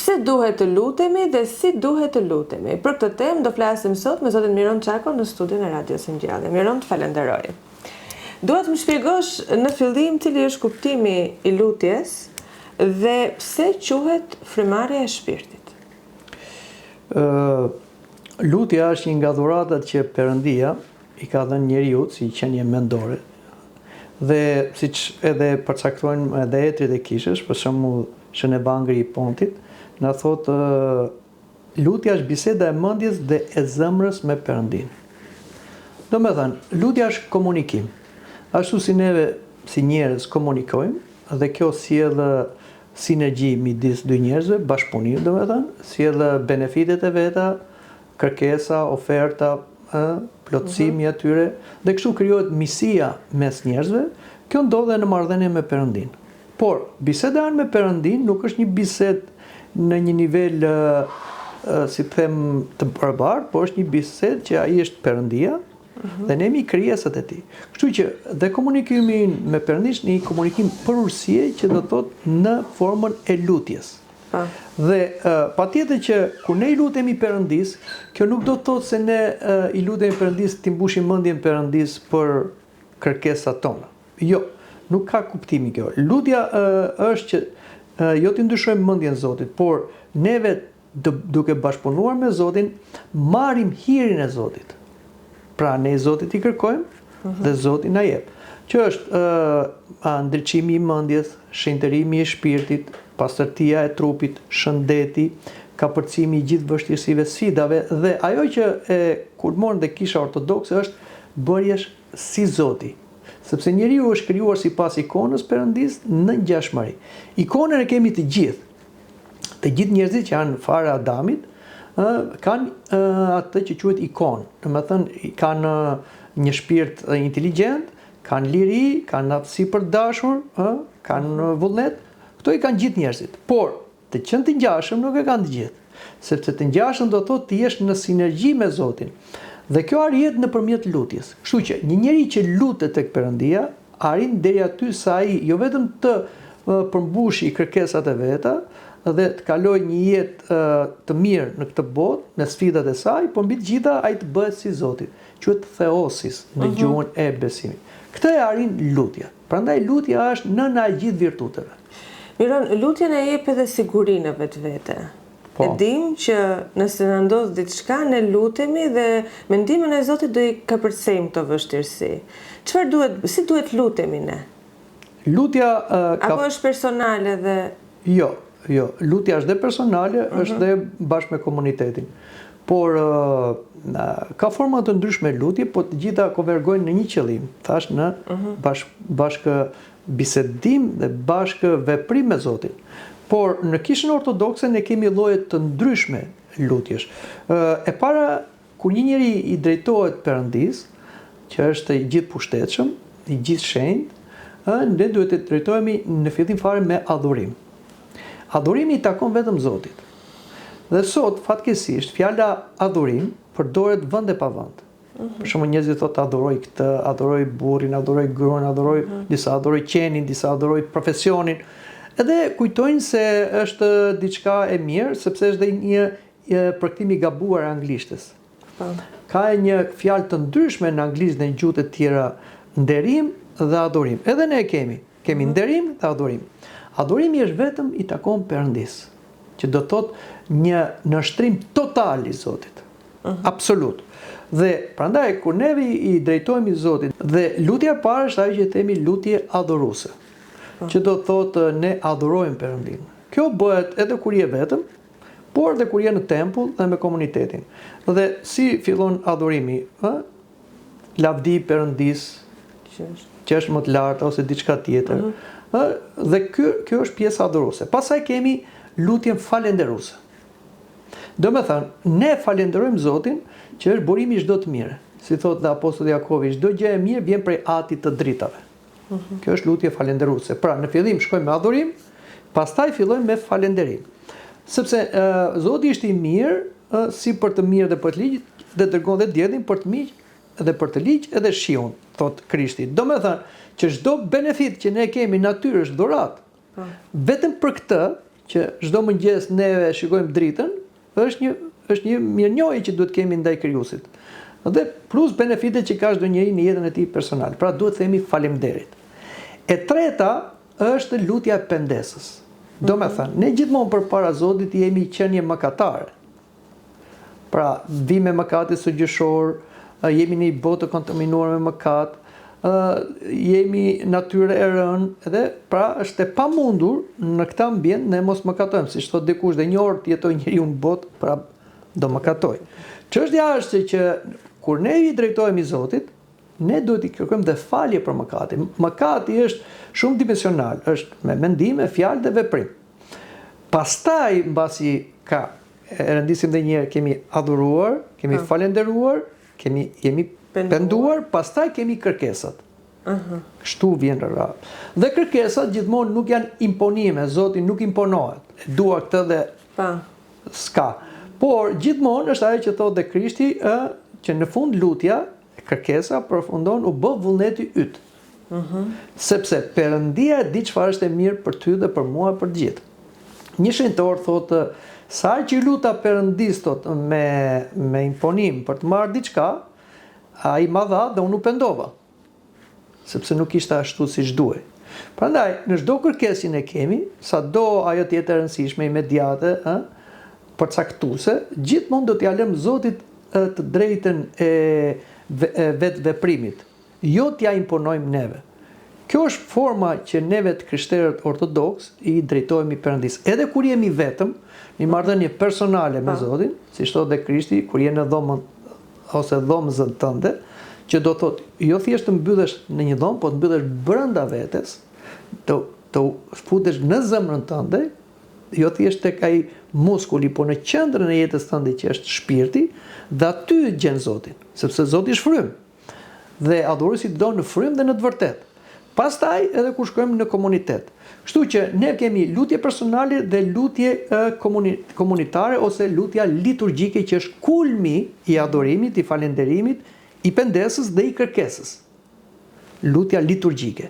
Pse duhet të lutemi dhe si duhet të lutemi? Për këtë temë do flasim sot me zotin Miron Çako në studion e Radios së Ngjallë. Miron, të falenderoj. Dua të më shpjegosh në fillim cili është kuptimi i lutjes dhe pse quhet frymëmarrja e shpirtit. Lutja është një nga dhuratat që Perëndia i ka dhënë njeriu si qenie mendore. Dhe siç edhe përcaktojnë edhe etrit e kishës, për shembull Shënebangri i Pontit, na thotë lutja është biseda e mendjes dhe e zemrës me Perëndin. Domethënë, lutja është komunikim. Ashtu si neve si njerëz komunikojmë dhe kjo sjell sinergji midis dy njerëzve, bashkëpunim domethënë, sjell benefitet e veta, kërkesa, oferta, plotësimi atyre dhe kështu krijohet miqësia mes njerëzve. Kjo ndodh në marrëdhënie me Perëndin. Por biseda me Perëndin nuk është një bisedë në një nivel si të them të barabart, por është një bisedë që ai është Perëndia dhe ne jemi krijesat e tij. Kështu që dhe komunikimi me Perëndin është një komunikim përurësie që do të thotë në formën e lutjes. Dhe patjetër që kur ne i lutemi Perëndis, kjo nuk do të thotë se ne i lutemi Perëndis të mbushim mendjen Perëndis për kërkesat tona. Jo, nuk ka kuptimi kjo. Lutja është që jo të ndryshojmë mendjen Zotit, por neve duke bashkëpunuar me Zotin, marrim hirin e Zotit. Pra ne Zotit i kërkojmë dhe Zoti na jep. Që është ndriçimi i mendjes, shenjtërimi i shpirtit, pastërtia e trupit, shëndeti, kapërcimi i gjithë vështirësive, sfidave dhe ajo që e kulmon dhe Kisha Ortodokse është bërjesh si Zoti. Sepse njeriu është krijuar sipas ikonës Perëndis në ngjashmëri. Ikonën e kemi të gjithë. Të gjithë njerëzit që janë fara Adamit kanë atë që quhet ikonë. Domethënë kanë një shpirt inteligjent, kanë liri, kanë aftësi për dashur, kanë vullnet. Këto i kanë gjithë njerëzit. Por të qenë të ngjashëm nuk e kanë të gjithë. Sepse të ngjashëm do thotë të jesh në sinergji me Zotin. Dhe kjo arrihet nëpërmjet lutjes. Kështu që një njeri që lutet tek Perëndia arrin deri aty sa ai jo vetëm të përmbushi kërkesat e veta dhe të kalojë një jetë të mirë në këtë botë, në sfidat e saj, por mbi të gjitha ai të bëhet si Zoti. Quhet theosis në gjuhën e besimit. Këtë e arrin lutja. Prandaj lutja është nëna e gjithë virtuteve. Miron, lutja na jep edhe sigurinë vetvete. E dim që nëse na ndodh diçka ne lutemi dhe me ndihmën e Zotit do i kapërcejmë këto vështirësi. Si duhet lutemi ne? Lutja apo është personale dhe Jo, lutja është dhe personale, është dhe bashkë me komunitetin. Por ka forma të ndryshme lutje, po të gjitha konvergojnë në një qëllim, thash në bashkë bisedim dhe bashkë veprim me Zotin. Por në Kishën Ortodokse ne kemi lloje të ndryshme lutjesh. E para, kur një njeri i drejtohet Perëndis, që është i gjithë pushtetshëm, i gjithë shenjtë, ne duhet të drejtohemi në fillim fare me adhurim. Adhurimi i takon vetëm Zotit. Dhe sot, fatkeqësisht, fjala adhurim përdoret vend e pa vend. Për shembull, njerëzit thotë adhuroj këtë, adhuroj burrin, adhuroj gruan, disa adhuroj qenin, disa adhuroj profesionin. Edhe kujtojnë se është diçka e mirë, sepse është dhe një përkthim i gabuar anglishtes. Ka një fjalë të ndryshme në anglisht dhe në gjuhë të tjera, nderim dhe adhurim. Edhe ne kemi nderim dhe adhurim. Adhurimi është vetëm i takon Perëndis, që do thotë një nënshtrim total i Zotit. Absolut. Dhe prandaj kur ne i drejtohemi Zotit, dhe lutja e parë është ajo që themi lutje adhuruese, që do thotë ne adhurojmë Perëndin. Kjo bëhet edhe kur je vetëm, por edhe kur je në tempull dhe me komunitetin. Dhe si fillon adhurimi? Lavdi Perëndis, që është më të lartë ose diçka tjetër. Dhe kjo është pjesa adhuruese. Pastaj kemi lutjen falënderuese. Domethënë, ne falenderojmë Zotin që është burimi i çdo të mirë. Si thotë dhe apostulli Jakovi, çdo gjë e mirë vjen prej Atit të dritave. Kjo është lutje falënderuese. Pra, në fillim shkojmë me adhurim, pastaj fillojmë me falënderim. Sepse Zoti është i mirë, si për të mirë dhe për të ligj, dhe dërgon dhe djellin për të mirë dhe për të ligj edhe shiun, thot Krishti. Domethënë që çdo benefit që ne kemi natyrë është dhuratë. Vetëm për këtë që çdo mëngjes neve shikojmë dritën, është një mirënjohje që duhet kemi ndaj Krijuesit. Dhe plus benefitet që ka çdo njeri në jetën e tij personale. Pra duhet themi faleminderit. E treta është lutja e pendesës. Do me thënë, ne gjithmonë përpara Zotit jemi qenie mëkatare. Pra, vi me mëkate sugjershor, jemi në një botë të kontaminuar me mëkat, jemi natyre e rënë, dhe pra është e pamundur në këtë ambient ne mos mëkatojmë, siç thotë dikush, dhe një orë të jetoj njeriu në botë, pra do mëkatoj. Çështja është që kur ne i drejtohemi Zotit, ne duhet i kërkojmë dhe falje për mëkatin. Mëkati është shumë dimensional, është me mendim, fjalë dhe veprim. Pastaj, mbasi e rëndisim dhe njerë, kemi adhuruar, kemi falenderuar, jemi penduar, pastaj kemi kërkesat. Kështu vjen rrallë. Dhe kërkesat gjithmonë nuk janë imponime, Zoti nuk imponohet. Dua këtë dhe s'ka. Por gjithmonë është ajo që thotë dhe Krishti, që në fund lutja, kërkesa përfundon u bë vullneti yt. Sepse Perëndia di çfarë është e mirë për ty dhe për mua, për të gjithë. Një shenjtor thotë, sa që luta Perëndis thotë me imponim për të marrë diçka, ai ma dha dhe unë u pendova. Sepse nuk ishte ashtu siç duhej. Prandaj, në çdo kërkesë ne kemi, sado ajo të jetë e rëndësishme, imediate, përcaktuese, gjithmonë do t'ia lëm Zotit të drejtën e vetë veprimit. Jo t'ja imponojmë neve. Kjo është forma që neve të krishterët ortodoks i drejtohemi Perëndis. Edhe kur jemi vetëm, një marrëdhënie personale me Zotin, siç thotë dhe Krishti, kur je në dhomën ose dhomëzën tënde, që do thotë, jo thjesht të mbyllesh në një dhomë, po të mbyllesh brenda vetes, të futesh në zemrën tënde, jo thjesht tek ai muskuli, po në qendrën e jetës tënde që është shpirti, dhe aty gjen Zotin, sepse Zoti është frymë. Dhe adhuruesi do në frymë dhe në të vërtetë. Pastaj edhe kur shkojmë në komunitet. Kështu që ne kemi lutje personale dhe lutje komunitare ose lutja liturgjike që është kulmi i adhurimit, i falënderimit, i pendesës dhe i kërkesës. Lutja liturgjike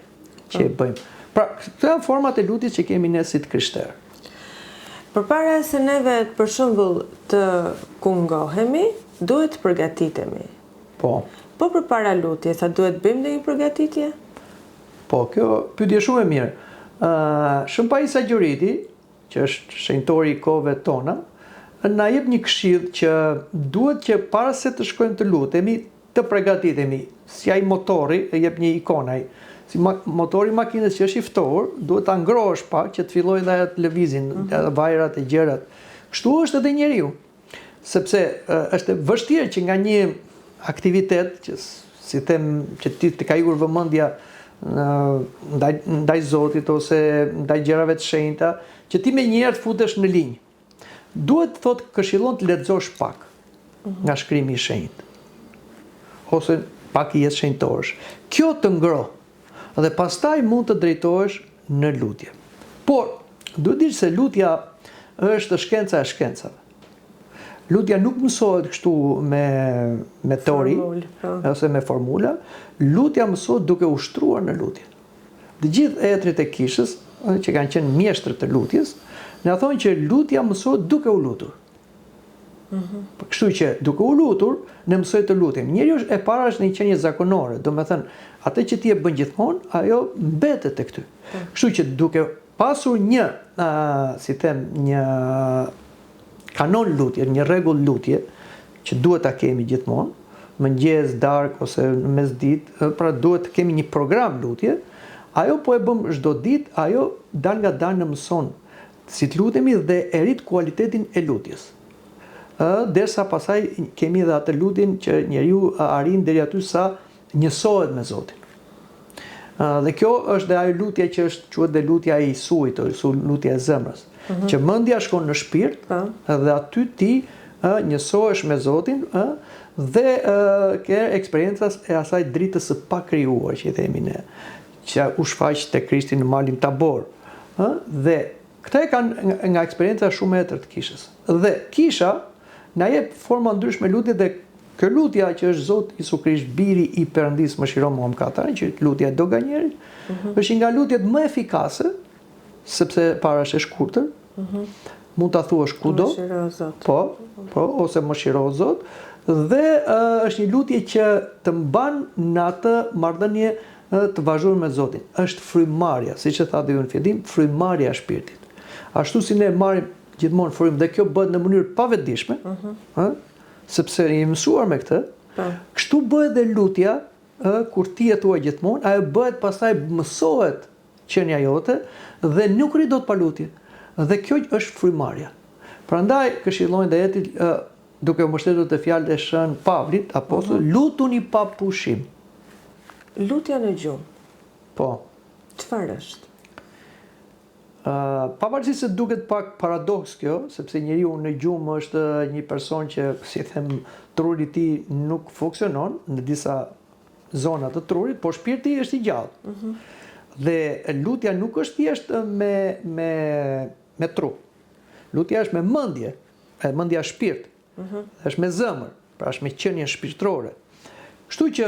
që e bëjmë. Pra, këto janë format e lutjes që kemi ne si të krishterë. Përpara se neve për shembull të kungohemi, duhet të përgatitemi. Po. Po përpara lutjes, a duhet bëjmë ndonjë përgatitje? Po, kjo pyetje shumë e mirë. Shëmpai Sagjoriti, që është shenjtori i kohëve tona, na jep një këshill që duhet që para se të shkojmë të lutemi, të përgatitemi. Si ai motori, e jep një ikonë ai. Si motori i makinës që është i ftohur, duhet ta ngrohesh pak që të fillojë dhe të lëvizin, vajrat e gjërat. Kështu është edhe njeriu. Sepse është vështirë që nga një aktivitet që si them që ti të ka ikur vëmendja ndaj Zotit ose ndaj gjërave të shenjta, që ti me njëherë të futesh në linjë. Duhet thotë këshillon të lexosh pak nga shkrimi i shenjtë. Ose pak i jesh shenjtorësh. Kjo të ngroh. Dhe pastaj mund të drejtohesh në lutje. Por, duhet dish se lutja është shkenca e shkencave. Lutja nuk mësohet kështu me teori, ose me formula. Lutja mësohet duke ushtruar në lutje. Të gjithë etrit e kishës, që kanë qenë mjeshtër të lutjes, na thonë që lutja mësohet duke u lutur. Kështu që duke u lutur, ne mësoj të lutem. Njeriu e para është një qenie zakonore, do me thënë, atë që ti e bën gjithmonë, ajo mbetet tek ty. Kështu që duke pasur një kanon lutje, një rregull lutje, që duhet ta kemi gjithmonë, mëngjes, darkë ose në mesditë, pra duhet të kemi një program lutje, ajo po e bëm çdo ditë, ajo dal nga dal në mëson si të lutemi dhe e rrit kualitetin e lutjes. Derisa pasaj kemi edhe atë lutjen që njeriu arrin deri aty sa njësohet me Zotin. Dhe kjo është dhe ajo lutja që është quhet dhe lutja e Isuit, ose lutja e zemrës, që mendja shkon në shpirt dhe aty ti njësohesh me Zotin dhe ke eksperiencas e asaj dritës së pakrijuar që i themi ne, që u shfaq te Krishti në malin Tabor. Dhe këta e kanë nga eksperienca shumë e tërë të kishës. Dhe kisha na jep forma ndryshme lutje dhe kjo lutja që është Zoti Isu Krisht, biri i Perëndis, mëshiro mua mëkatarin, që lutja e doganjerit, është nga lutjet më efikase, sepse para është e shkurtër, Mund ta thuash kudo. Mëshiro Zot. Po, ose mëshiro Zot, dhe është një lutje që të mban në atë marrëdhënie të vazhduar me Zotin. Është frymarrja, siç e tha dhe ju në fillim, frymarrja e shpirtit. Ashtu si ne marrim gjithmonë frym dhe kjo bëhet në mënyrë pavetdijshme, sepse jemi mësuar me këtë. Kështu bëhet dhe lutja, kur ti e thua gjithmonë, ajo bëhet pastaj mësohet qenia jote dhe nuk rri dot pa lutje. Dhe kjo është frymarrja. Prandaj këshillojnë dhe jeti duke u mbështetur te fjalët e Shën Pavlit, apostull, lutuni pa pushim. Lutja në gjumë. Po. Çfarë është? Pavarësisht se duket pak paradoks kjo, sepse njeriu në gjumë është një person që, si them, truri i tij nuk funksionon në disa zona të trurit, por shpirti është i gjallë. Dhe lutja nuk është thjesht me tru. Lutja është me mendje, mendja shpirt. Është me zemër, pra është me qenie shpirtërore. Kështu që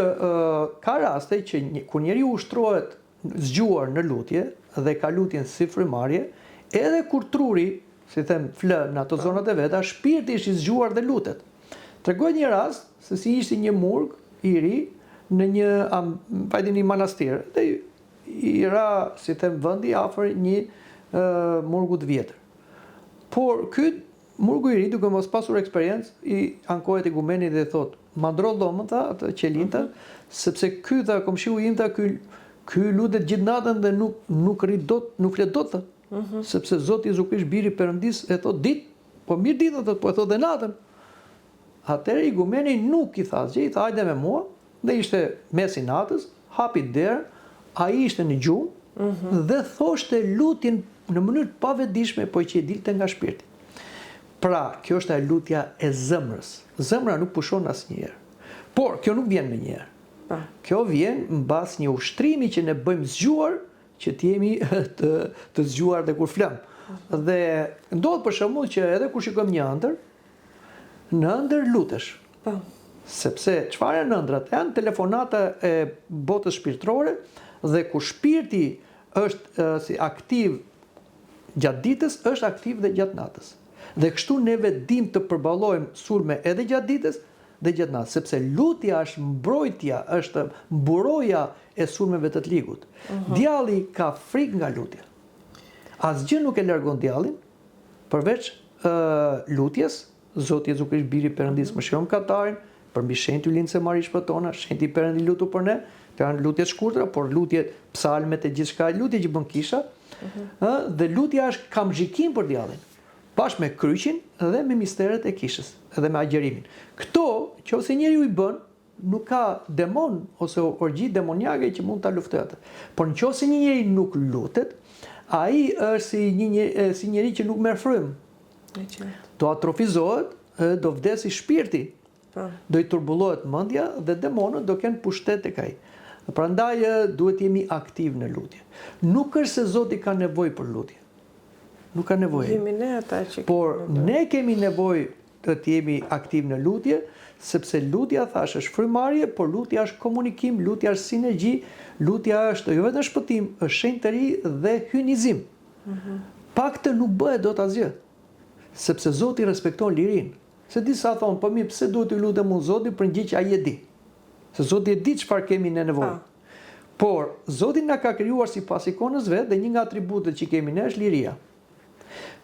ka raste që kur njeriu ushtrohet zgjuar në lutje dhe ka lutjen si frymarrje, edhe kur truri, si them, flë në ato zonat e veta, shpirti është i zgjuar dhe lutet. Tregoj një rast se si ishte një murg i ri në një manastir, dhe i ra, si them, vendi afër një murgu të vjetër. Por ky murgu i ri, duke mos pasur eksperiencë, i ankohet igumenit dhe thot: "Ma ndro dhomën, tha, atë qelinta, sepse ky tha komshiu im, tha, ky lutet gjithë natën dhe nuk rrit dot, nuk flet dot, tha. Sepse Zoti Jezu Krisht, biri i Perëndis, e thot ditë, po mirë ditën, po e thot dhe natën." Atëherë igumeni nuk i tha asgjë, i tha: "Hajde me mua." Dhe ishte mes i natës, hapi derë, ai ishte në gjumë dhe thoshte lutjen në mënyrë të pavetdijshme, po që e dilte nga shpirti. Pra, kjo është ajo lutja e zemrës. Zemra nuk pushon asnjëherë. Por kjo nuk vjen menjëherë. Kjo vjen mbas një ushtrimi që ne bëjmë zgjuar, që të jemi të zgjuar dhe kur flam. Dhe ndodh për shembull që edhe kur shikojmë një ëndër, në ëndër lutesh. Sepse çfarë janë ëndrat? Janë telefonata e botës shpirtërore, dhe kur shpirti është si aktiv gjatë ditës, është aktiv dhe gjatë natës. Dhe kështu neve dim të përballojmë sulme edhe gjatë ditës dhe gjatë natës, sepse lutja është mbrojtja, është mburoja e sulmeve të ligut. Djalli ka frikë nga lutja. Asgjë nuk e largon djallin përveç lutjes. Zoti Jezu Krisht, biri i Perëndis, mëshiron katarin, përmbi shenjtë lind se marrë shpëtona, shenjtë i Perëndi lutu për ne, janë lutjet shkurtra, por lutjet, psalmet e gjithçka, lutje që bën kisha, dhe lutja është kamzhikim për djallin, bashkë me kryqin dhe me misteret e kishës, edhe me agjerimin. Këto, nëse njeriu i bën, nuk ka demon ose orgji demoniake që mund ta luftojë atë. Por nëse një njeri nuk lutet, ai është si njeri që nuk merr frym. Do atrofizohet, do vdesi shpirti, do i turbullohet mendja dhe demonët do kenë pushtet tek ai. Prandaj duhet jemi aktiv në lutje. Nuk është se Zoti ka nevojë për lutje. Nuk ka nevojë. Jemi ne ata që por ne kemi nevojë të jemi aktiv në lutje, sepse lutja, thash, është frymarrje, por lutja është komunikim, lutja është sinergji, lutja është jo vetëm shpëtim, është shenjë të ri dhe hynizim. Pa këtë nuk bëhet dot asgjë. Sepse Zoti respekton lirinë. Se disa thonë, po mirë, pse duhet të lutem unë Zotit për një gjë që ai e di? Se Zoti e di çfarë kemi ne nevojë. Por Zoti na ka krijuar sipas ikonës vet dhe një nga atributet që kemi ne është liria.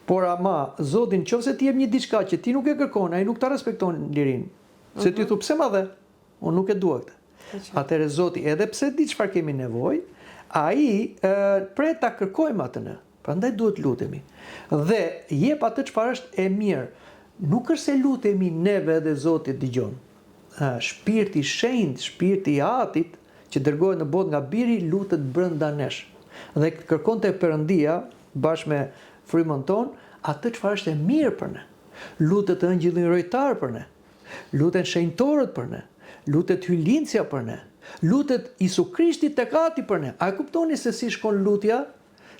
Por ama Zoti nëse ti jep një diçka që ti nuk e kërkon, ai nuk ta respekton lirinë. Se ti thu pse ma dhe? Unë nuk e dua këtë. Atëherë Zoti, edhe pse di çfarë kemi nevojë, ai pret ta kërkojmë atë ne. Prandaj duhet lutemi. Dhe jep atë çfarë është e mirë. Nuk është se lutemi neve dhe Zoti dëgjon. Shpirti i shenjtë, shpirti i Atit që dërgohet në botë nga biri lutet brenda nesh. Dhe kërkon te Perëndia bashkë me frymën tonë atë çfarë është e mirë për ne. Lutet ëngjëlli rojtar për ne. Luten shenjtorët për ne. Lutet hyjlindja për ne. Lutet Isu Krishti tek Ati për ne. A e kuptoni se si shkon lutja?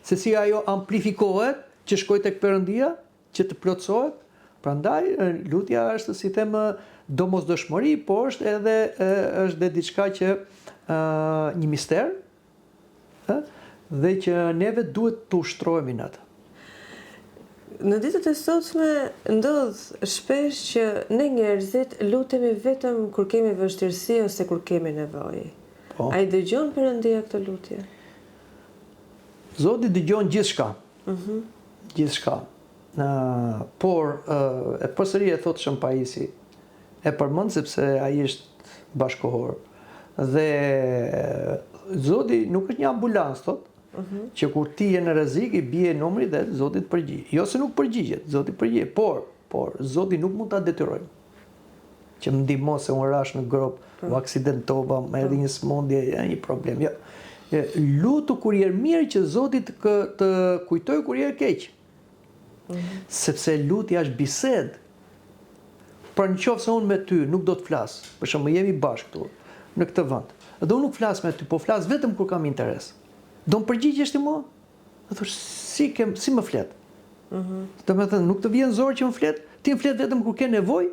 Se si ajo amplifikohet që shkoj tek Perëndia, që të plotësohet? Prandaj lutja është, si them, domosdoshmëri, por është edhe diçka që një mister, dhe që neve duhet të ushtrohemi në atë. Në ditët e sotme ndodh shpesh që ne njerëzit lutemi vetëm kur kemi vështirësi ose kur kemi nevojë. Po. A i dëgjon Perëndia këtë lutje? Zoti dëgjon gjithçka. Gjithçka. Por e përsëri e thot Shën Paisi, e përmend sepse ai është bashkohor. Dhe Zoti nuk është një ambulancë, thot, që kur ti je në rrezik i bie numri dhe Zoti të përgjigj. Jo se nuk përgjigjet, Zoti përgjigj, por Zoti nuk mund ta detyrojmë. Që më ndihmo se unë rash në grop, u aksidentova, më erdhi një smundje, një problem. Jo. Lutu kur je mirë që Zoti të kujtoj kur je keq. Sepse lutja është bisedë. Pra nëse unë me ty nuk do të flas, për shembull jemi bashkë këtu në këtë vend. Dhe unë nuk flas me ty, po flas vetëm kur kam interes. Do më përgjigjesh ti mua? Do thosh si më flet? Domethënë nuk të vjen zor që më flet, ti më flet vetëm kur ke nevojë.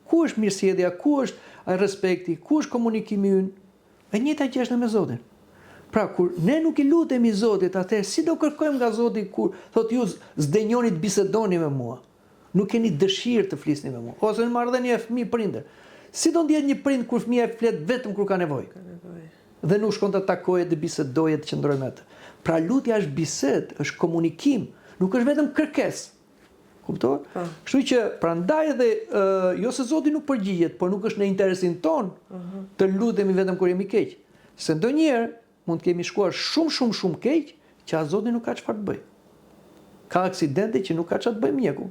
Ku është mirësjellja, ku është respekti, ku është komunikimi ynë? E njëjta gjë është me Zotin. Pra kur ne nuk i lutemi Zotit, atëherë si do kërkojmë nga Zoti kur thotë ju s'denjoni të bisedoni me mua? Nuk keni dëshirë të flisni me mua. Ose në marrëdhënie e fëmijë prindër. Si do ndjehet një prind kur fëmia e flet vetëm kur ka nevojë? Dhe nuk shkon të takoje, të bisedoje, të qëndrojë me të. Pra lutja është bisedë, është komunikim, nuk është vetëm kërkesë. Kuptohet? Kështu që prandaj edhe jo se Zoti nuk përgjigjet, por nuk është në interesin ton të lutemi vetëm kur jemi keq. Se ndonjëherë mund të kemi shkuar shumë keq, që as Zoti nuk ka çfarë të bëjë. Ka aksidente që nuk ka çfarë të bëjë mjeku.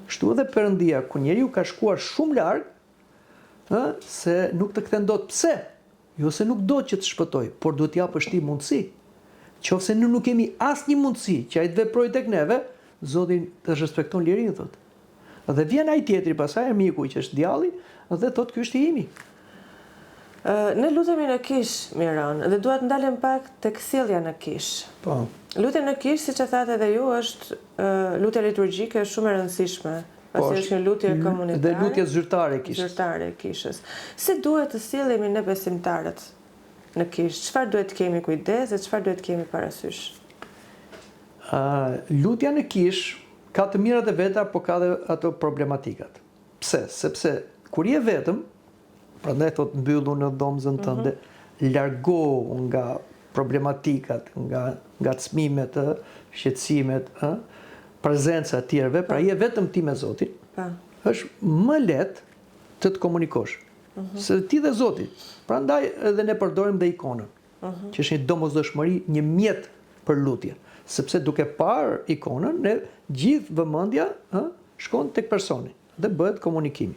Kështu edhe Perëndia, kur njeriu ka shkuar shumë larg, se nuk të kthen dot. Pse? Jo se nuk do që të shpëtoj, por duhet t'japësh ti mundësi. Qofse ne nuk kemi asnjë mundësi që ai të veprojë tek neve, Zoti të respekton lirinë, thot. Dhe vjen ai tjetri pasaj, miku që është djalli, dhe thot ky është i imi. Ne lutemi në kish, Miron, dhe duhet ndalem pak tek sjellja në kish. Po. Lutja në kish, siç e thatë edhe ju, është lutja liturgjike shumë e rëndësishme. Pasi është një lutje komunitare. Dhe lutje zyrtare e kishës. Zyrtare e kishës. Si duhet të sillemi ne besimtarët në kish? Çfarë duhet të kemi kujdes dhe çfarë duhet të kemi parasysh? Lutja në kish ka të mirat e veta, por ka dhe ato problematikat. Pse? Sepse kur je vetëm, prandaj thot mbyllu në dhomzën tënde, largohu nga problematikat, nga ngacmimet, shqetësimet, prezenca e tjerëve, pra je vetëm ti me Zotin, është më lehtë të komunikosh. Se ti dhe Zoti. Prandaj edhe ne përdorim dhe ikonën, që është një domosdoshmëri, një mjet për lutje. Sepse duke parë ikonën, ne gjithë vëmendja shkon tek personi dhe bëhet komunikimi.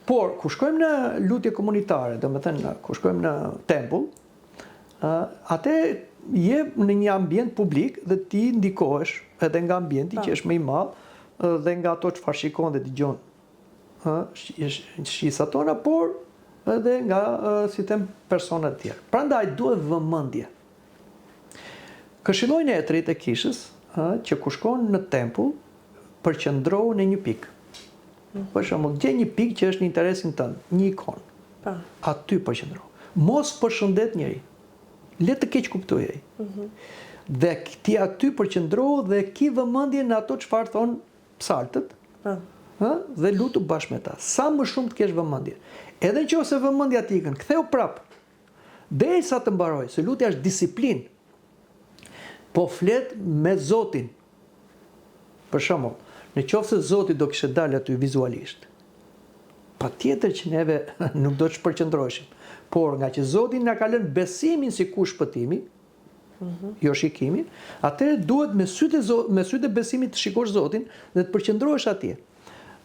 Por kur shkojmë në lutje komunitare, domethënë kur shkojmë në tempull, atë je në një ambient publik dhe ti ndikohesh edhe nga ambienti që është më i madh dhe nga ato çfarë shikon dhe dëgjon shisat tona, por edhe nga si them persona të tjerë. Prandaj duhet vëmendje. Këshillojnë e tret e kishës që kur shkon në tempull përqendrohu në një pikë. Për shembull, gjej një pikë që është në interesin tënd, një ikonë. Aty përqendrohu. Mos përshëndet njëri. Le të keq kuptoj ai. Dhe ti aty përqendrohu dhe ki vëmendje në ato çfarë thon psaltët. Dhe lutu bashkë me ta. Sa më shumë të kesh vëmendje. Edhe nëse vëmendja të ikën, ktheu prap. Derisa të mbaroj, se lutja është disiplinë. Po flet me Zotin. Për shembull, në qoftë se Zoti do kishte dalë aty vizualisht, patjetër që neve nuk do të shpërqendroheshim. Por nga që Zoti na ka lënë besimin si ku shpëtimi, jo shikimin, atëherë duhet me sytë e besimit të shikosh Zotin dhe të përqendrohesh atje.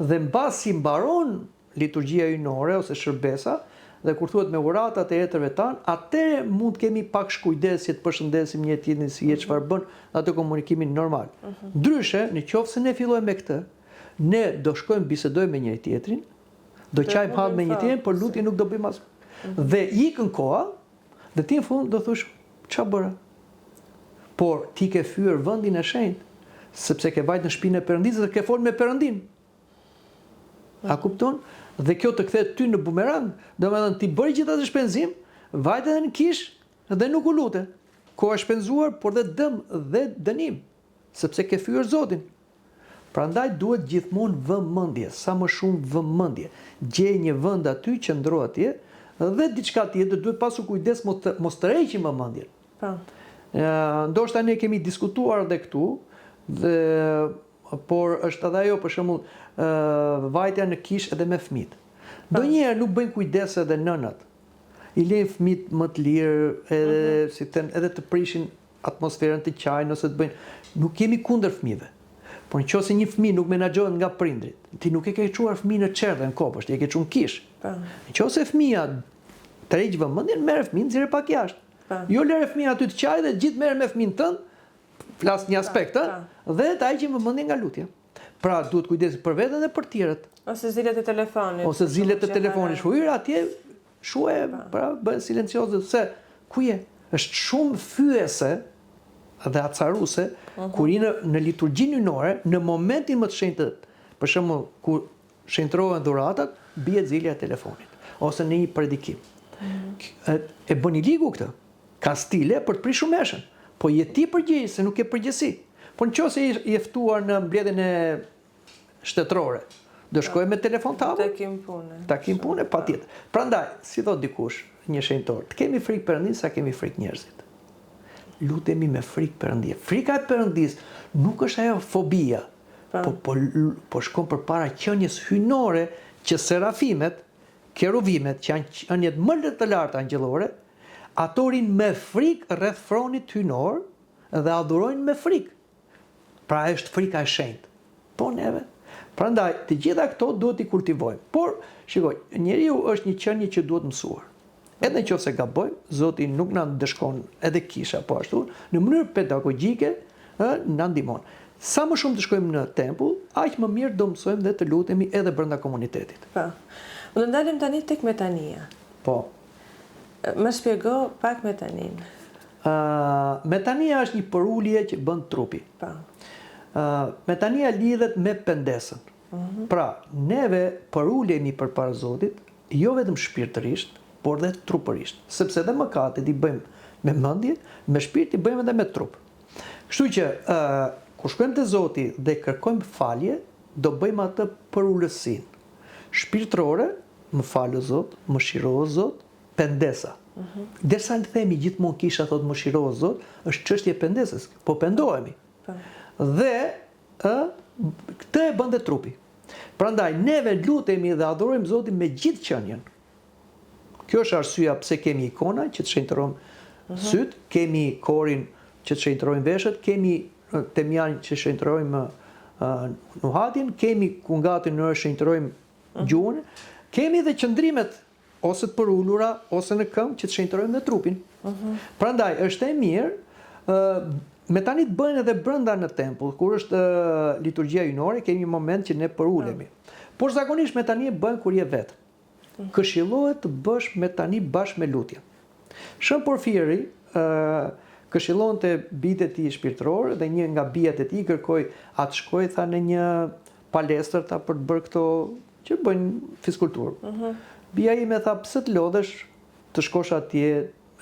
Dhe mbasi mbaron liturgjia hyjnore ose shërbesa, dhe kur thuhet me uratat e etërve tan, atëherë mund të kemi pak shkujdes që të përshëndesim një tjetrin si çfarë bën atë komunikimin normal. Ndryshe, nëse ne fillojmë me këtë, ne do shkojmë bisedojmë me njëri tjetrin, do qajmë hall me një tjetrin, por lutje nuk do bëjmë as. Dhe ikën koha, dhe ti në fund do thosh, ç'a bëra? Por ti ke fyer vendin e shenjtë, sepse ke vajt në shtëpinë e Perëndisë dhe ke folur me Perëndin. A kupton? Dhe kjo të kthehet ty në bumerang, domethënë ti bëri gjithë atë shpenzim, vajt edhe në kish dhe nuk u lute. Kohë shpenzuar, por dhe dëm dhe dënim. sepse ke fyer Zotin. Prandaj duhet gjithmonë vëmendje, sa më shumë vëmendje. Gjej një vend aty, qëndro atje, dhe diçka tjetër duhet pasur kujdes mos të rreqim vëmendjen. Po. Ndoshta ne kemi diskutuar edhe këtu, por është edhe ajo për shembull vajtja në kishë edhe me fëmijët. Ndonjëherë nuk bëjnë kujdes edhe nënat. I lejnë fëmijët më të lirë, edhe të prishin atmosferën të qajnë ose të bëjnë. Nuk kemi kundër fëmijëve. Por nëse një fëmijë nuk menaxhohet nga prindrit, ti nuk e ke çuar fëmijën në çerdhe në kopësht, e ke çuar në kishë. Nëse fëmia tërheq vëmendjen, merr fëmijën, nxjerrë pak jashtë. Jo lëre fëmia aty të qajë dhe gjithë merr me fëmijën tënd, flas një aspekt, dhe ta heqim vëmendjen nga lutja. Pra duhet kujdes për veten dhe për tjerët. Ose zilet e telefonit. Ose zilet e telefonit, shujër atje, shuje, pra bëhet silencioze, se ku je? Është shumë fyese dhe acaruese kur në liturgjinë hyjnore, në momentin më të shenjtë, për shembull kur shenjtrohen dhuratat, bie zilja e telefonit ose në një predikim. E bën i ligu këtë. Ka stile për të prishur meshën, po je ti përgjegjës se nuk ke përgjegjësi. Po nëse je ftuar në mbledhjen e shtetërore, do shkojë me telefon tavë? Takim pune, patjetër. Prandaj, si thot dikush, një shenjtor, të kemi frikë Perëndis sa kemi frikë njerëzit. Lutemi me frikë Perëndis. Frika e Perëndis nuk është ajo fobia, po shkon përpara qenies hyjnore që serafimet, keruvimet, që janë qeniet më të larta angjëllore, ato rinë me frikë rreth fronit hyjnor dhe adhurojnë me frikë. Pra është frika e shenjtë. Po neve. Prandaj, të gjitha këto duhet i kultivojmë. Por, shikoj, njeriu është një qenie që duhet mësuar. Edhe nëse gabojmë, Zoti nuk na dëshkon edhe kisha po ashtu, në mënyrë pedagogjike na ndihmon. Sa më shumë të shkojmë në tempull, aq më mirë do mësojmë dhe të lutemi edhe brenda komunitetit. Po. Do ndalim tani tek metania. Po. Më shpjego pak metanin. Metania është një përulje që bën trupi. Po. Metania lidhet me pendesën. Pra, neve përulemi përpara Zotit, jo vetëm shpirtërisht, por dhe trupërisht. Sepse dhe mëkatet i bëjmë me mendje, me shpirt i bëjmë edhe me trup. Kështu që kur shkojmë te Zoti dhe kërkojmë falje, do bëjmë atë për ulësinë. Shpirtërore, më falë o Zot, më shiro o Zot, pendesa. Derisa në themi gjithmonë kisha thot më shiro o Zot, është çështje pendesës, po pendohemi. Dhe këtë e bën dhe trupi. Prandaj neve lutemi dhe adhurojmë Zotin me gjithë qenien. Kjo është arsyeja pse kemi ikona që të shenjtërojmë syt, kemi korin që të shenjtërojmë veshët, kemi temjan që shenjtërojmë nuhatin, kemi kungatin në shenjtërojmë gjuhën, kemi dhe qëndrimet ose të përullura ose në këmbë që të shenjtërojmë dhe trupin. Prandaj është e mirë, metanit bëjnë edhe brenda në tempull, kur është liturgjia hyjnore, kemi një moment që ne përulemi. Por zakonisht metani bëjnë kur je vetë. Këshillohet të bësh metani bashkë me lutje. Shën Porfiri këshillon të bijtë e tij shpirtëror dhe një nga bijat e tij kërkoi atë shkoi tha në një palestër ta për të bërë këto që bëjnë fiskulturë. Bija ime tha pse të lodhesh të shkosh atje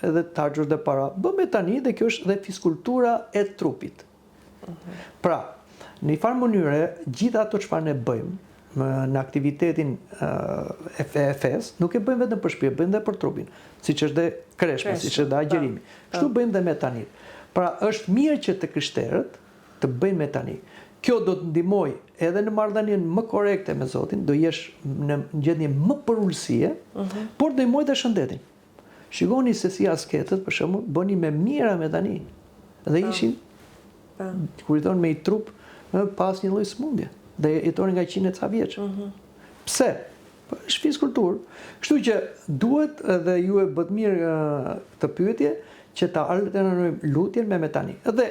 edhe të harxhosh dhe para. Bë metani dhe kjo është dhe fiskultura e trupit. Pra, në një farë mënyre gjithë ato çfarë ne bëjmë në aktivitetin e fes, nuk e bëjmë vetëm për shpirt, bëjmë dhe për trupin, siç është dhe kreshma, siç është dhe agjerimi. Kështu bëjmë dhe metanit. Pra, është mirë që të krishterët të bëjnë metani. Kjo do të ndihmojë edhe në marrëdhënien më korrekte me Zotin, do jesh në gjendje më përulësie, por do ndihmojë dhe shëndetin. Shikoni se si asketët, për shembull, bënin me mira metani. Dhe ishin, kur i thonë me i trup, pas një lloj smundje. Dhe jetonin nga 100 e ca vjeç. Pse? Është fiskulturë. Kështu që duhet edhe ju e bët mirë të pyetje që ta alternojmë lutjen me metani. Dhe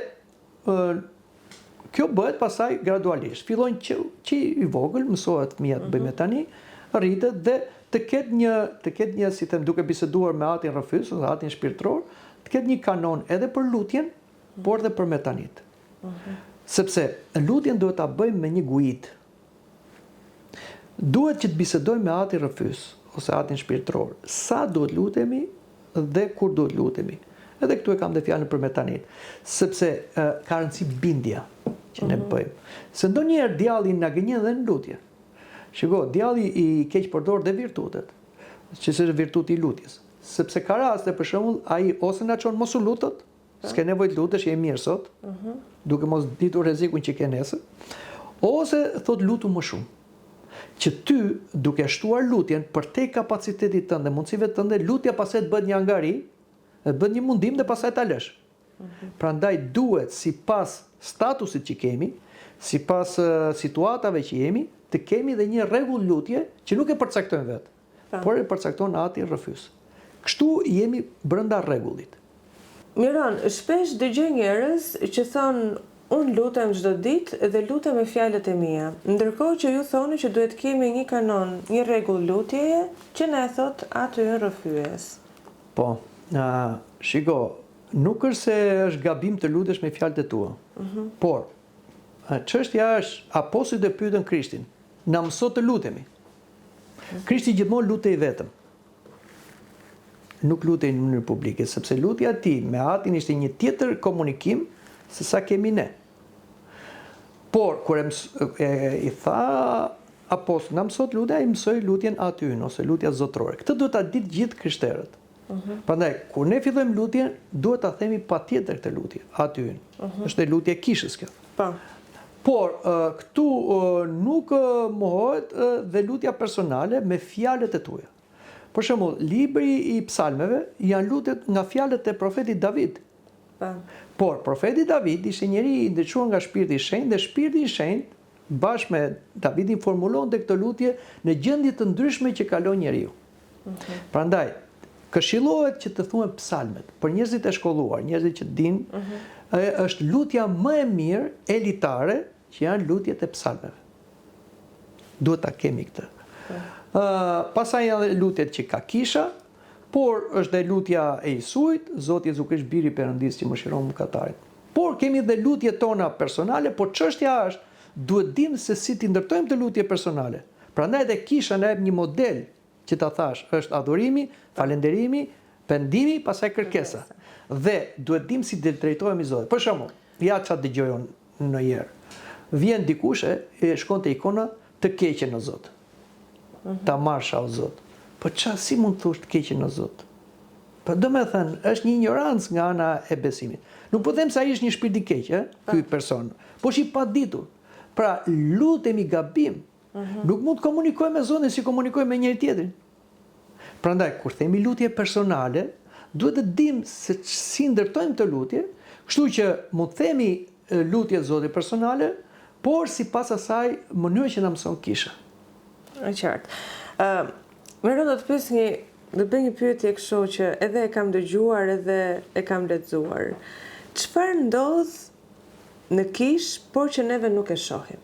kjo bëhet pasaj gradualisht. Fillojnë që i vogël, mësohet fëmia të bëjë metani, rritet dhe të ketë një si them duke biseduar me atin rrëfys ose atin shpirtëror, të ketë një kanon edhe për lutjen, por dhe për metanit. Sepse lutjen duhet ta bëjmë me një gujit. Duhet që të bisedojmë me atin rrëfys ose atin shpirtëror. Sa duhet lutemi dhe kur duhet lutemi. Edhe këtu e kam dhe fjalën për metanit. Sepse ka rëndësi bindja që ne bëjmë. Se ndonjëherë djalli na gënjen dhe në lutje. Shiko, djalli i keq përdor dhe virtutet, që është virtuti i lutjes. Sepse ka raste, për shembull, ai ose na çon mos u lutet, s'ke nevojë të lutesh, je mirë sot, duke mos ditur rrezikun që ke nesër, ose thot lutu më shumë. Që ty, duke shtuar lutjen për te kapacitetit tënde, mundësive tënde, lutja pastaj të bëhet një angari, të bëhet një mundim dhe pastaj ta lësh. Prandaj duhet sipas statusit që kemi, sipas situatave që jemi, të kemi dhe një rregull lutje që nuk e përcaktojmë vetë, por e përcakton ati rrëfys. Kështu jemi brenda rregullit. Miron, shpesh dëgjoj njerëz që thonë unë lutem çdo ditë dhe lutem me fjalët e mia, ndërkohë që ju thoni që duhet kemi një kanon, një rregull lutjeje që na e thot aty rrëfyes. Po, shiko, nuk është se është gabim të lutesh me fjalët e tua, por çështja është apostujt e pyetën Krishtin, na mëso të lutemi. Krishti gjithmonë lutej vetëm. Nuk lutej në mënyrë publike, sepse lutja e tij me atin ishte një tjetër komunikim se sa kemi ne. Por kur i tha apostoll, na mëso të lutem, ai mësoi lutjen aty ose lutja zotërore. Këtë duhet ta ditë gjithë krishterët. Prandaj, kur ne fillojmë lutjen, duhet ta themi patjetër këtë lutje aty. Është lutja e kishës kjo. Po. Por këtu nuk mohohet dhe lutja personale me fjalët e tua. Për shembull, libri i psalmeve janë lutjet nga fjalët e profetit David. Por profeti David ishte njeri i ndriçuar nga Shpirti i Shenjtë dhe Shpirti i Shenjtë bashkë me Davidin formulonte këtë lutje në gjendje të ndryshme që kalon njeriu. Prandaj, këshillohet që të thuhen psalmet për njerëzit e shkolluar, njerëzit që dinë, është lutja më e mirë elitare që janë lutjet e psalmeve. Duhet ta kemi këtë. Pastaj janë lutjet që ka kisha, por është dhe lutja e Isuit, Zoti Jezu Krisht biri i Perëndisë që mëshiron mëkatarit. Por kemi dhe lutjet tona personale, por çështja është duhet dim se si t'i ndërtojmë të lutje personale. Prandaj edhe kisha na jep një model që ta thash, është adhurimi, falënderimi, pendimi, pastaj kërkesa. Dhe duhet dim si të drejtohemi Zotit. Për shembull, ja çfarë dëgjoj unë ndonjëherë. Vjen dikush e shkon te ikona të keqen o Zot. Ta marsha o Zot. Po si mund të thush të keqen o Zot? Po do me thënë, është një ignorancë nga ana e besimit. Nuk po them se ai është një shpirt i keq, ky person, po është i paditur. Pra lutemi gabim. Nuk mund të komunikojmë me Zotin si komunikojmë me njëri tjetrin. Prandaj kur themi lutje personale, duhet të dim se si ndërtojmë të lutje, kështu që mund të themi lutje të Zotit personale, por sipas asaj mënyrë që na mëson kisha. Është qartë. Miron, do të pyes do bëj një pyetje kështu që edhe e kam dëgjuar edhe e kam lexuar. Çfarë ndodh në kish, por që neve nuk e shohim?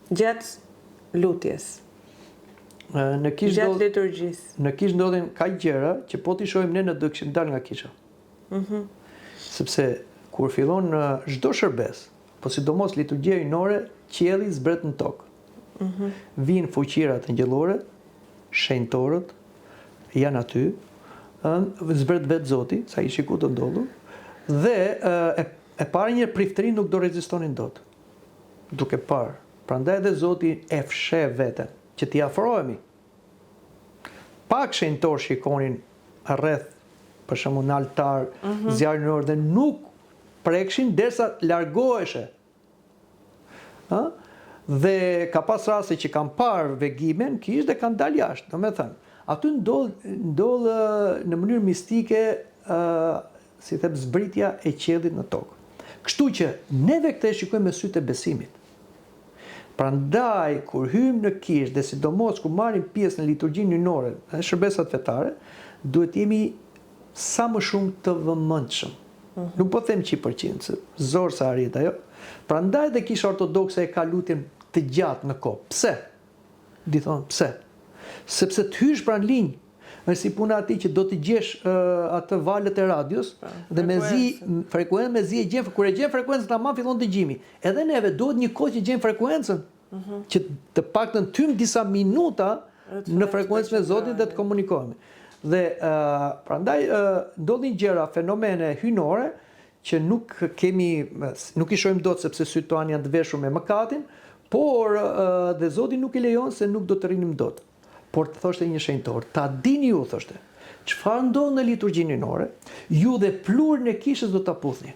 Gjatë lutjes. Në kish gjatë liturgjisë. Në kish ndodhin kaq gjëra që po t'i shohim ne do kishim dal nga kisha. Sepse kur fillon çdo shërbes, po sidomos liturgjia hyjnore, qielli zbret në tokë. Vinë fuqirat angjëllore, shenjtorët janë aty, zbret vetë Zoti, sa i shiku të ndodhur, dhe e para një priftëri nuk do rezistonin dot. Duke parë. Prandaj edhe Zoti e fsheh veten që t'i afrohemi. Pak shenjtor shikonin rreth, për shembull në altar, zjarrin orë dhe nuk prekshin derisa largoheshe. Dhe ka pas raste që kanë parë vegimen kish dhe kanë dalë jashtë. Domethënë, aty ndodh në mënyrë mistike si them zbritja e qiellit në tokë. Kështu që neve këtë e shikojmë me sytë e besimit. Prandaj kur hyjmë në kish dhe sidomos kur marrim pjesë në liturgjinë hyjnore, në shërbesat fetare, duhet jemi sa më shumë të vëmendshëm. Nuk po them 100%, se zor sa arrit ajo. Prandaj dhe kisha ortodokse e ka lutjen të gjatë në kohë. Pse? Di thonë, pse? Sepse të hysh pranë linj, është si puna ati që do të gjesh atë valët e radios dhe frekuencën me zi e gjen, kur e gjen frekuencën tamam fillon dëgjimi. Edhe neve duhet një kohë që gjen frekuencën, që të paktën tym disa minuta në frekuencën e Zotit dhe të komunikohemi. Dhe prandaj ndodhin gjëra, fenomene hynore që nuk i shohim dot sepse sytë tonë janë të veshur me mëkatin, por dhe Zoti nuk i lejon se nuk do të rrinim dot. Por të thoshte një shenjtor, ta dini ju, thoshte, çfarë ndodh në liturgjinë hynore, ju dhe plurin e kishës do ta puthni.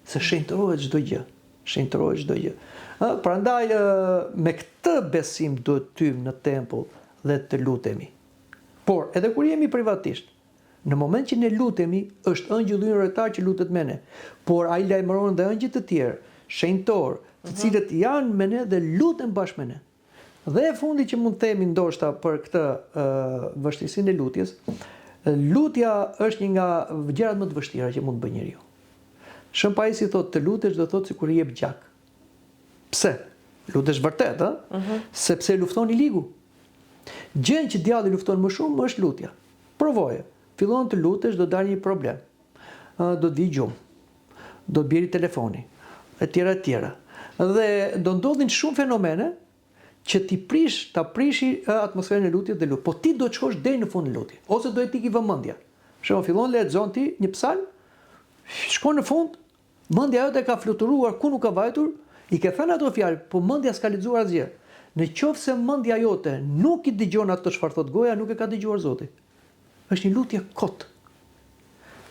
Se shenjtërohet çdo gjë. Shenjtërohet çdo gjë. Prandaj me këtë besim duhet tym në tempull dhe të lutemi. Por edhe kur jemi privatisht, në moment që ne lutemi, është ëngjëlli yndërtar që lutet me ne. Por ai lajmëron dhe ëngjël të tjerë, shenjtor, të cilët janë me ne dhe luten bashkë me ne. Dhe e fundi që mund të themi ndoshta për këtë vështirësinë e lutjes, lutja është një nga gjërat më të vështira që mund të bëjë njeriu. Shën Pajisi thotë të lutesh do thotë sikur i jep gjak. Pse? Lutesh vërtet, sepse lufton i ligu. Gjën që djalli lufton më shumë është lutja. Provoje. Fillon të lutesh, do dalë një problem. Do të vi gjumë. Do të bjeri telefoni, etj. Dhe do ndodhin shumë fenomene që ta prishi atmosferën e lutjes dhe lut. Po ti do të shkosh deri në fund të lutjes, ose do të ikë vëmendja. Për shembull, fillon lexon ti një psalm, shkon në fund, mendja jote ka fluturuar ku nuk ka vajtur, i ke thënë ato fjalë, po mendja s'ka lexuar asgjë. Në qoftë se mendja jote nuk i dëgjon ato çfarë thot goja, nuk e ka dëgjuar Zoti. Është një lutje kot.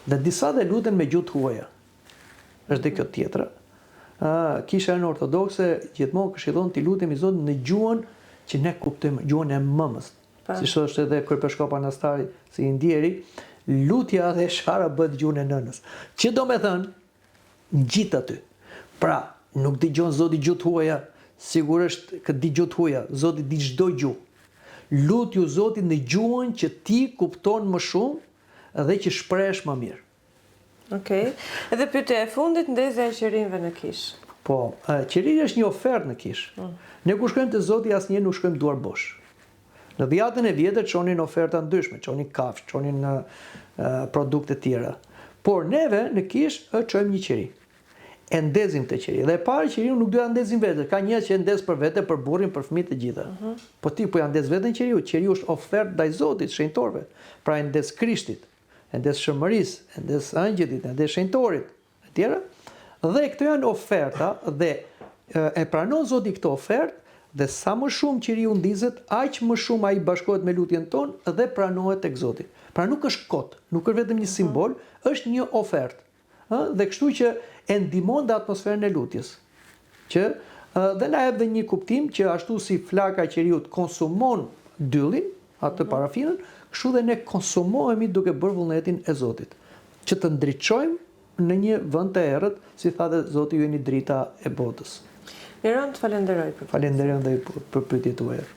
Dhe disa dhe luten me gjuhë të huaja. Është dhe kjo tjetra. Kisha në ortodokse gjithmonë këshillon t'i lutemi Zotin në gjuhën që ne kuptojmë, gjuhën e mëmës. Si thoshte edhe kryepiskopi Anastari si i ndjeri, lutja dhe shara bëhet gjuhën e nënës. Që do me thënë, ngjit aty. Pra, nuk dëgjon Zoti gjuhë të huaja, sigurisht këtë di gjuhë të huaja, Zoti di çdo gjuhë. Lutju Zotin në gjuhën që ti kupton më shumë dhe që shprehesh më mirë. Okej. Edhe pyetja e fundit, ndezja e qerimëve në kishë. Po, qeria është një ofertë në kishë. Ne kur shkojmë te Zoti asnjëherë nuk shkojmë duar bosh. Në dhjetën e vjetër çonin oferta ndryshme, çonin kafshë, çonin produkte tjera. Por neve në kishë çojmë një qeri. E ndezim të qeri. Dhe e parë qeriu nuk duhet ta ndezim vetë. Ka njerëz që ndez për vete, për burrin, për fëmijët e gjitha. Po ti po ja ndez veten qeriu. Qeriu është ofertë ndaj Zotit, shenjtorëve. Pra e ndez Krishtit, e ndez shëmërisë, e ndez angjëllit, e ndez shenjtorit, etj. Dhe këto janë oferta dhe e pranon Zoti këtë ofertë dhe sa më shumë qeriu ndizet, aq më shumë ai bashkohet me lutjen tonë dhe pranohet tek Zoti. Pra nuk është kot, nuk është vetëm një simbol, është një ofertë. Dhe kështu që e ndihmon dhe atmosferën e lutjes. Që dhe na jep dhe një kuptim që ashtu si flaka e qeriut konsumon dyllin, atë parafinën, kështu dhe ne konsumohemi duke bërë vullnetin e Zotit. Që të ndriçojmë në një vend të errët, si tha dhe Zoti, ju jeni drita e botës. Miron, të falenderoj për Falenderoj dhe për pyetjet tuaja.